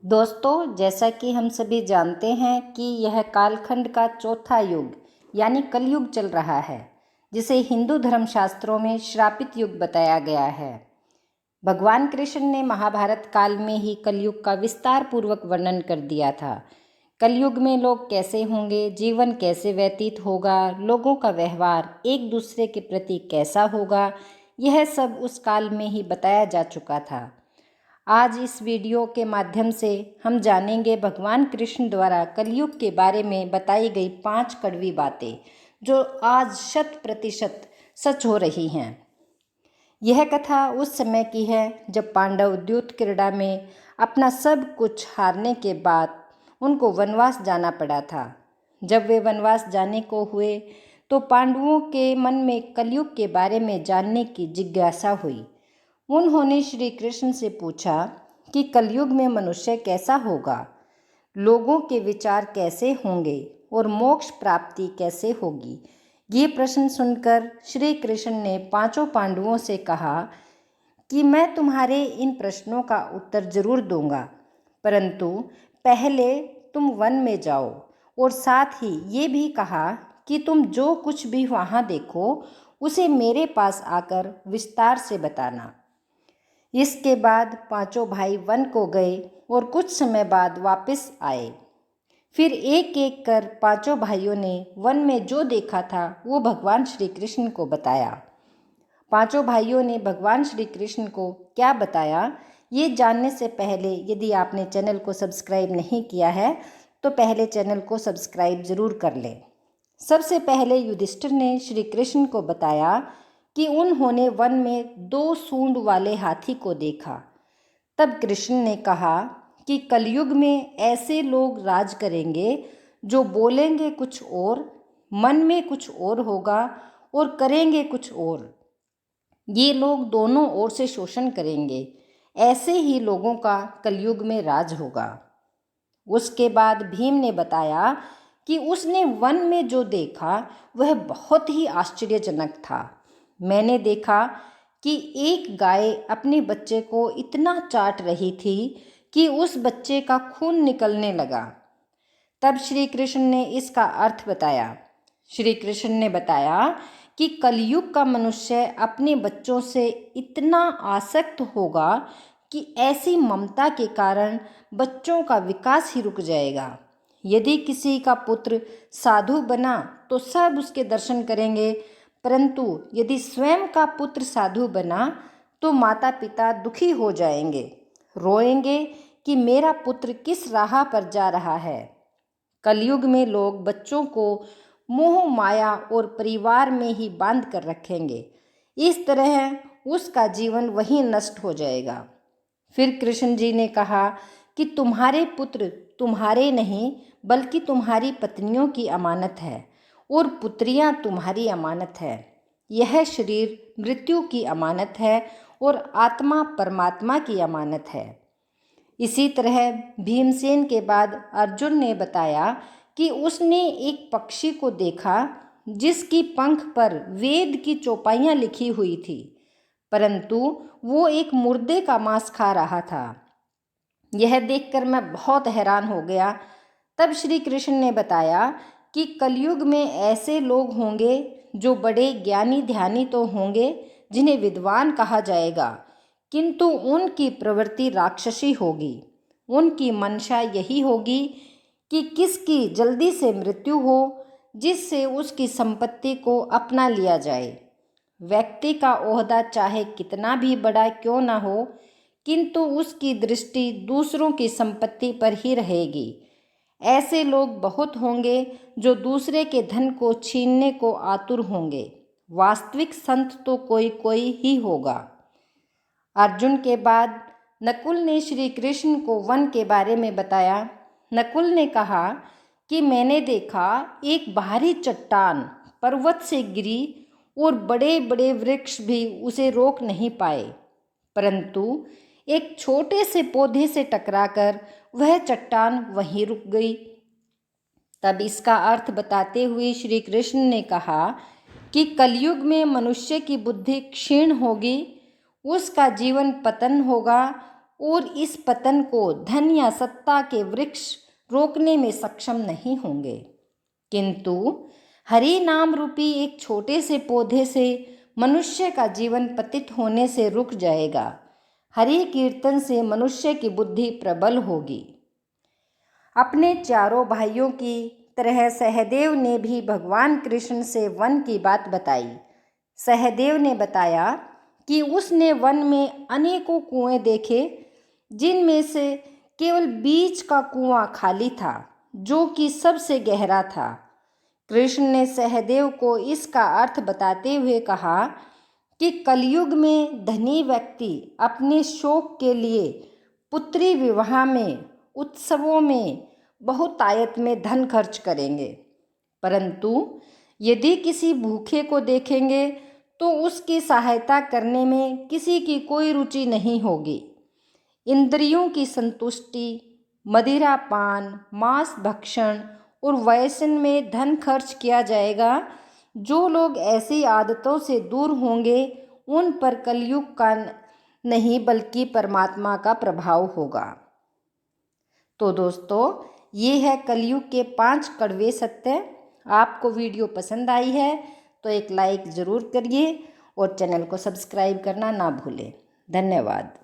दोस्तों, जैसा कि हम सभी जानते हैं कि यह कालखंड का चौथा युग यानी कलयुग चल रहा है, जिसे हिंदू धर्मशास्त्रों में श्रापित युग बताया गया है। भगवान कृष्ण ने महाभारत काल में ही कलयुग का विस्तार पूर्वक वर्णन कर दिया था। कलयुग में लोग कैसे होंगे, जीवन कैसे व्यतीत होगा, लोगों का व्यवहार एक दूसरे के प्रति कैसा होगा, यह सब उस काल में ही बताया जा चुका था। आज इस वीडियो के माध्यम से हम जानेंगे भगवान कृष्ण द्वारा कलयुग के बारे में बताई गई 5 कड़वी बातें जो आज 100% सच हो रही हैं। यह कथा उस समय की है जब पांडव द्यूत क्रीड़ा में अपना सब कुछ हारने के बाद उनको वनवास जाना पड़ा था। जब वे वनवास जाने को हुए तो पांडवों के मन में कलयुग के बारे में जानने की जिज्ञासा हुई। उन्होंने श्री कृष्ण से पूछा कि कलयुग में मनुष्य कैसा होगा, लोगों के विचार कैसे होंगे और मोक्ष प्राप्ति कैसे होगी। ये प्रश्न सुनकर श्री कृष्ण ने 5 पांडवों से कहा कि मैं तुम्हारे इन प्रश्नों का उत्तर जरूर दूंगा, परंतु पहले तुम वन में जाओ, और साथ ही ये भी कहा कि तुम जो कुछ भी वहाँ देखो उसे मेरे पास आकर विस्तार से बताना। इसके बाद 5 भाई वन को गए और कुछ समय बाद वापस आए। फिर एक एक कर 5 भाइयों ने वन में जो देखा था वो भगवान श्री कृष्ण को बताया। 5 भाइयों ने भगवान श्री कृष्ण को क्या बताया, ये जानने से पहले यदि आपने चैनल को सब्सक्राइब नहीं किया है तो पहले चैनल को सब्सक्राइब जरूर कर लें। सबसे पहले युधिष्ठिर ने श्री कृष्ण को बताया कि उन्होंने वन में 2 सूंड वाले हाथी को देखा। तब कृष्ण ने कहा कि कलयुग में ऐसे लोग राज करेंगे जो बोलेंगे कुछ और, मन में कुछ और होगा और करेंगे कुछ और। ये लोग दोनों ओर से शोषण करेंगे। ऐसे ही लोगों का कलयुग में राज होगा। उसके बाद भीम ने बताया कि उसने वन में जो देखा वह बहुत ही आश्चर्यजनक था। मैंने देखा कि एक गाय अपने बच्चे को इतना चाट रही थी कि उस बच्चे का खून निकलने लगा। तब श्री कृष्ण ने इसका अर्थ बताया। श्री कृष्ण ने बताया कि कलयुग का मनुष्य अपने बच्चों से इतना आसक्त होगा कि ऐसी ममता के कारण बच्चों का विकास ही रुक जाएगा। यदि किसी का पुत्र साधु बना तो सब उसके दर्शन करेंगे, परंतु यदि स्वयं का पुत्र साधु बना तो माता पिता दुखी हो जाएंगे, रोएंगे कि मेरा पुत्र किस राह पर जा रहा है। कलयुग में लोग बच्चों को मोह माया और परिवार में ही बांध कर रखेंगे। इस तरह उसका जीवन वहीं नष्ट हो जाएगा। फिर कृष्ण जी ने कहा कि तुम्हारे पुत्र तुम्हारे नहीं बल्कि तुम्हारी पत्नियों की अमानत है और पुत्रियां तुम्हारी अमानत है। यह शरीर मृत्यु की अमानत है और आत्मा परमात्मा की अमानत है। इसी तरह भीमसेन के बाद अर्जुन ने बताया कि उसने एक पक्षी को देखा जिसकी पंख पर वेद की चौपाइयाँ लिखी हुई थी, परंतु वो एक मुर्दे का मांस खा रहा था। यह देखकर मैं बहुत हैरान हो गया। तब श्री कृष्ण ने बताया कि कलयुग में ऐसे लोग होंगे जो बड़े ज्ञानी ध्यानी तो होंगे, जिन्हें विद्वान कहा जाएगा, किंतु उनकी प्रवृत्ति राक्षसी होगी। उनकी मंशा यही होगी कि किसकी जल्दी से मृत्यु हो, जिससे उसकी संपत्ति को अपना लिया जाए। व्यक्ति का ओहदा चाहे कितना भी बड़ा क्यों ना हो, किंतु उसकी दृष्टि दूसरों की संपत्ति पर ही रहेगी। ऐसे लोग बहुत होंगे जो दूसरे के धन को छीनने को आतुर होंगे। वास्तविक संत तो कोई कोई ही होगा। अर्जुन के बाद नकुल ने श्री कृष्ण को वन के बारे में बताया। नकुल ने कहा कि मैंने देखा एक भारी चट्टान पर्वत से गिरी और बड़े बड़े वृक्ष भी उसे रोक नहीं पाए, परंतु एक छोटे से पौधे से टकराकर वह चट्टान वहीं रुक गई। तब इसका अर्थ बताते हुए श्री कृष्ण ने कहा कि कलयुग में मनुष्य की बुद्धि क्षीण होगी, उसका जीवन पतन होगा और इस पतन को धन या सत्ता के वृक्ष रोकने में सक्षम नहीं होंगे, किंतु हरि नाम रूपी एक छोटे से पौधे से मनुष्य का जीवन पतित होने से रुक जाएगा। हरि कीर्तन से मनुष्य की बुद्धि प्रबल होगी। अपने चारों भाइयों की तरह सहदेव ने भी भगवान कृष्ण से वन की बात बताई। सहदेव ने बताया कि उसने वन में अनेकों कुएं देखे, जिनमें से केवल बीच का कुआं खाली था, जो कि सबसे गहरा था। कृष्ण ने सहदेव को इसका अर्थ बताते हुए कहा कि कलयुग में धनी व्यक्ति अपने शौक के लिए पुत्री विवाह में, उत्सवों में बहुतायत में धन खर्च करेंगे, परंतु यदि किसी भूखे को देखेंगे तो उसकी सहायता करने में किसी की कोई रुचि नहीं होगी। इंद्रियों की संतुष्टि, मदिरा पान, मांस भक्षण और व्यसन में धन खर्च किया जाएगा। जो लोग ऐसी आदतों से दूर होंगे उन पर कलयुग का नहीं बल्कि परमात्मा का प्रभाव होगा। तो दोस्तों, ये है कलयुग के 5 कड़वे सत्य। आपको वीडियो पसंद आई है तो एक लाइक ज़रूर करिए और चैनल को सब्सक्राइब करना ना भूलें। धन्यवाद।